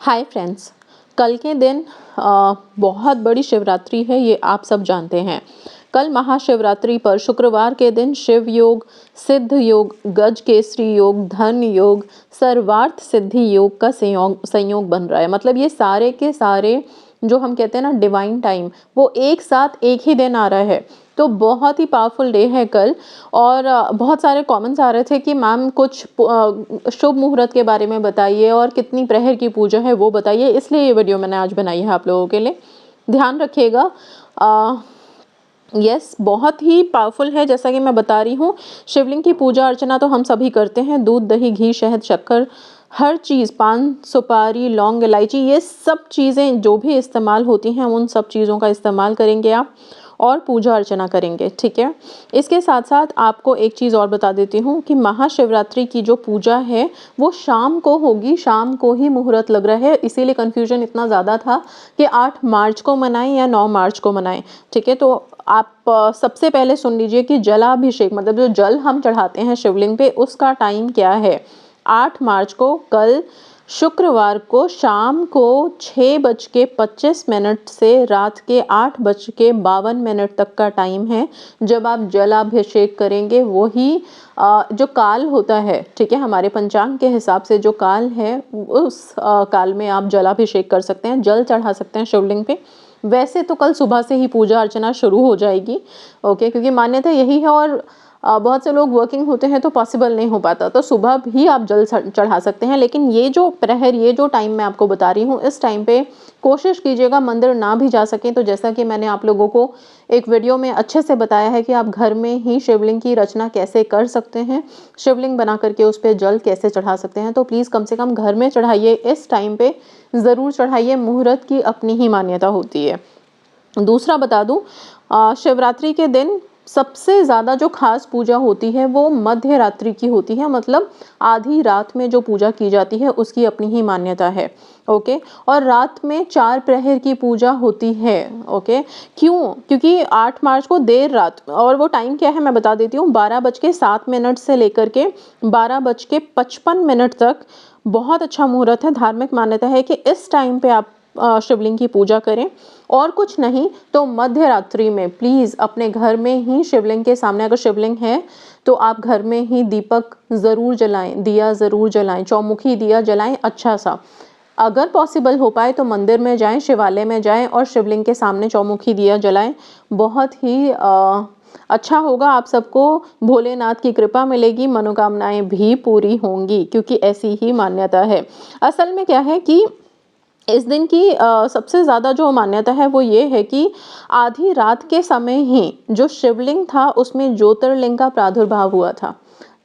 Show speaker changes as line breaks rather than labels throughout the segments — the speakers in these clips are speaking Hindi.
हाय फ्रेंड्स, कल के दिन बहुत बड़ी शिवरात्रि है, ये आप सब जानते हैं। कल महाशिवरात्रि पर शुक्रवार के दिन शिव योग, सिद्ध योग, गज केसरी योग, धन योग, सर्वार्थ सिद्धि योग का संयोग बन रहा है। मतलब ये सारे के सारे जो हम कहते हैं ना डिवाइन टाइम, वो एक साथ एक ही दिन आ रहा है। तो बहुत ही पावरफुल डे है कल। और बहुत सारे कमेंट्स आ रहे थे कि मैम कुछ शुभ मुहूर्त के बारे में बताइए और कितनी प्रहर की पूजा है वो बताइए, इसलिए ये वीडियो मैंने आज बनाई है आप लोगों के लिए। ध्यान रखिएगा। यस, बहुत ही पावरफुल है। जैसा कि मैं बता रही हूँ, शिवलिंग की पूजा अर्चना तो हम सभी करते हैं। दूध, दही, घी, शहद, शक्कर, हर चीज़, पान, सुपारी, लौंग, इलायची, ये सब चीज़ें जो भी इस्तेमाल होती हैं उन सब चीज़ों का इस्तेमाल करेंगे आप और पूजा अर्चना करेंगे, ठीक है। इसके साथ साथ आपको एक चीज़ और बता देती हूँ कि महाशिवरात्रि की जो पूजा है वो शाम को होगी, शाम को ही मुहूर्त लग रहा है। इसीलिए कन्फ्यूजन इतना ज़्यादा था कि 8 मार्च को मनाएं या 9 मार्च को मनाएं, ठीक है। तो आप सबसे पहले सुन लीजिए कि जलाभिषेक, मतलब जो जल हम चढ़ाते हैं शिवलिंग पे, उसका टाइम क्या है। 8 मार्च को, कल शुक्रवार को शाम को 6:25 से रात के 8:52 तक का टाइम है जब आप जलाभिषेक करेंगे। वही जो काल होता है, ठीक है, हमारे पंचांग के हिसाब से जो काल है उस काल में आप जलाभिषेक कर सकते हैं, जल चढ़ा सकते हैं शिवलिंग पे। वैसे तो कल सुबह से ही पूजा अर्चना शुरू हो जाएगी, ओके, क्योंकि मान्यता यही है। और बहुत से लोग वर्किंग होते हैं तो पॉसिबल नहीं हो पाता, तो सुबह भी आप जल चढ़ा सकते हैं। लेकिन ये जो प्रहर, ये जो टाइम मैं आपको बता रही हूँ, इस टाइम पे कोशिश कीजिएगा मंदिर ना भी जा सकें तो जैसा कि मैंने आप लोगों को एक वीडियो में अच्छे से बताया है कि आप घर में ही शिवलिंग की रचना कैसे कर सकते हैं, शिवलिंग बना करके उस पर जल कैसे चढ़ा सकते हैं। तो प्लीज़ कम से कम घर में चढ़ाइए, इस टाइम पे ज़रूर चढ़ाइए। मुहूर्त की अपनी ही मान्यता होती है। दूसरा बता दूं, शिवरात्रि के दिन सबसे ज़्यादा जो खास पूजा होती है वो मध्य रात्रि की होती है। मतलब आधी रात में जो पूजा की जाती है उसकी अपनी ही मान्यता है, ओके। और रात में 4 प्रहर की पूजा होती है, ओके। क्यों? क्योंकि 8 मार्च को देर रात, और वो टाइम क्या है मैं बता देती हूँ, 12:07 से लेकर के 12:55 तक बहुत अच्छा मुहूर्त है। धार्मिक मान्यता है कि इस टाइम पे आप शिवलिंग की पूजा करें। और कुछ नहीं तो मध्य रात्रि में प्लीज़ अपने घर में ही शिवलिंग के सामने, अगर शिवलिंग है तो आप घर में ही दीपक ज़रूर जलाएं, दिया ज़रूर जलाएं, चौमुखी दिया जलाएं अच्छा सा। अगर पॉसिबल हो पाए तो मंदिर में जाएं, शिवालय में जाएं और शिवलिंग के सामने चौमुखी दिया जलाएं। बहुत ही अच्छा होगा, आप सबको भोलेनाथ की कृपा मिलेगी, मनोकामनाएं भी पूरी होंगी, क्योंकि ऐसी ही मान्यता है। असल में क्या है कि इस दिन की सबसे ज़्यादा जो मान्यता है वो ये है कि आधी रात के समय ही जो शिवलिंग था उसमें ज्योतिर्लिंग का प्रादुर्भाव हुआ था,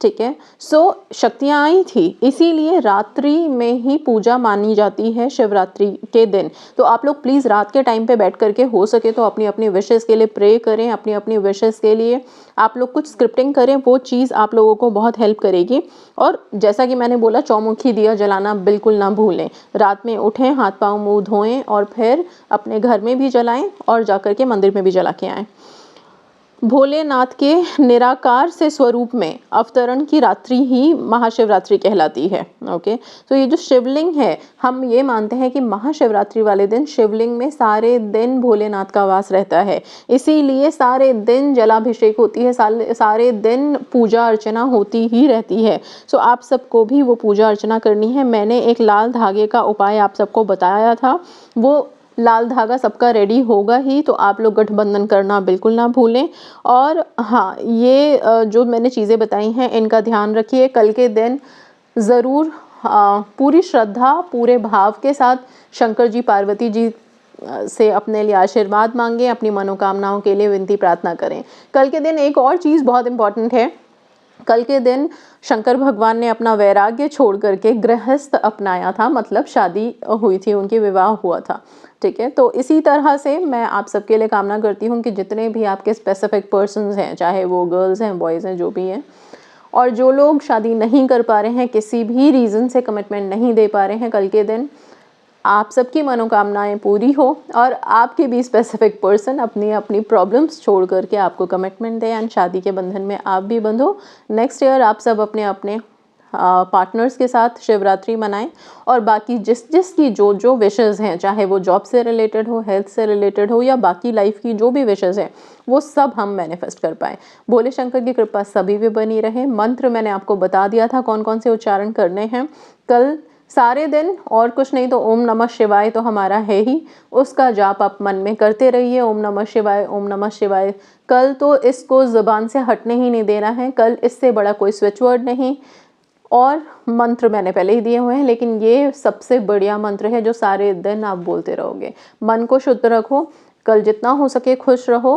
ठीक है। सो शक्तियाँ आई थी, इसीलिए रात्रि में ही पूजा मानी जाती है शिवरात्रि के दिन। तो आप लोग प्लीज़ रात के टाइम पे बैठ करके हो सके तो अपनी अपनी विशेस के लिए प्रे करें, अपनी अपनी विशेस के लिए आप लोग कुछ स्क्रिप्टिंग करें, वो चीज़ आप लोगों को बहुत हेल्प करेगी। और जैसा कि मैंने बोला, चौमुखी दिया जलाना बिल्कुल ना भूलें। रात में उठें, हाथ पाँव मुँह धोएं और फिर अपने घर में भी जलाएं और जा कर के मंदिर में भी जला के आएँ। भोलेनाथ के निराकार से स्वरूप में अवतरण की रात्रि ही महाशिवरात्रि कहलाती है, ओके। तो ये जो शिवलिंग है, हम ये मानते हैं कि महाशिवरात्रि वाले दिन शिवलिंग में सारे दिन भोलेनाथ का वास रहता है, इसीलिए सारे दिन जलाभिषेक होती है, सारे दिन पूजा अर्चना होती ही रहती है। सो आप सबको भी वो पूजा अर्चना करनी है। मैंने एक लाल धागे का उपाय आप सबको बताया था, वो लाल धागा सबका रेडी होगा ही, तो आप लोग गठबंधन करना बिल्कुल ना भूलें। और हाँ, ये जो मैंने चीज़ें बताई हैं इनका ध्यान रखिए। कल के दिन ज़रूर पूरी श्रद्धा, पूरे भाव के साथ शंकर जी, पार्वती जी से अपने लिए आशीर्वाद मांगें, अपनी मनोकामनाओं के लिए विनती प्रार्थना करें। कल के दिन एक और चीज़ बहुत इम्पॉर्टेंट है। कल के दिन शंकर भगवान ने अपना वैराग्य छोड़ करके गृहस्थ अपनाया था, मतलब शादी हुई थी उनकी, विवाह हुआ था, ठीक है। तो इसी तरह से मैं आप सबके लिए कामना करती हूँ कि जितने भी आपके स्पेसिफिक पर्सन्स हैं, चाहे वो गर्ल्स हैं, बॉयज़ हैं, जो भी हैं, और जो लोग शादी नहीं कर पा रहे हैं, किसी भी रीज़न से कमिटमेंट नहीं दे पा रहे हैं, कल के दिन आप सबकी मनोकामनाएं पूरी हो और आपके भी स्पेसिफिक पर्सन अपनी अपनी प्रॉब्लम्स छोड़ करके आपको कमिटमेंट दे एंड शादी के बंधन में आप भी बंधो। नेक्स्ट ईयर आप सब अपने अपने पार्टनर्स के साथ शिवरात्रि मनाएं और बाकी जिसकी जो विशेज़ हैं, चाहे वो जॉब से रिलेटेड हो, हेल्थ से रिलेटेड हो या बाकी लाइफ की जो भी विशेज़ हैं, वो सब हम मैनिफेस्ट कर पाएँ। भोले शंकर की कृपा सभी पे बनी रहे। मंत्र मैंने आपको बता दिया था कौन कौन से उच्चारण करने हैं। कल सारे दिन और कुछ नहीं तो ओम नमः शिवाय तो हमारा है ही, उसका जाप आप मन में करते रहिए, ओम नमः शिवाय, ओम नमः शिवाय। कल तो इसको ज़ुबान से हटने ही नहीं देना है, कल इससे बड़ा कोई स्विच वर्ड नहीं। और मंत्र मैंने पहले ही दिए हुए हैं, लेकिन ये सबसे बढ़िया मंत्र है जो सारे दिन आप बोलते रहोगे। मन को शुद्ध रखो, कल जितना हो सके खुश रहो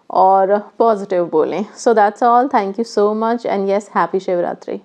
और पॉजिटिव बोलें। So that's all, thank you so much and yes, happy Shivratri.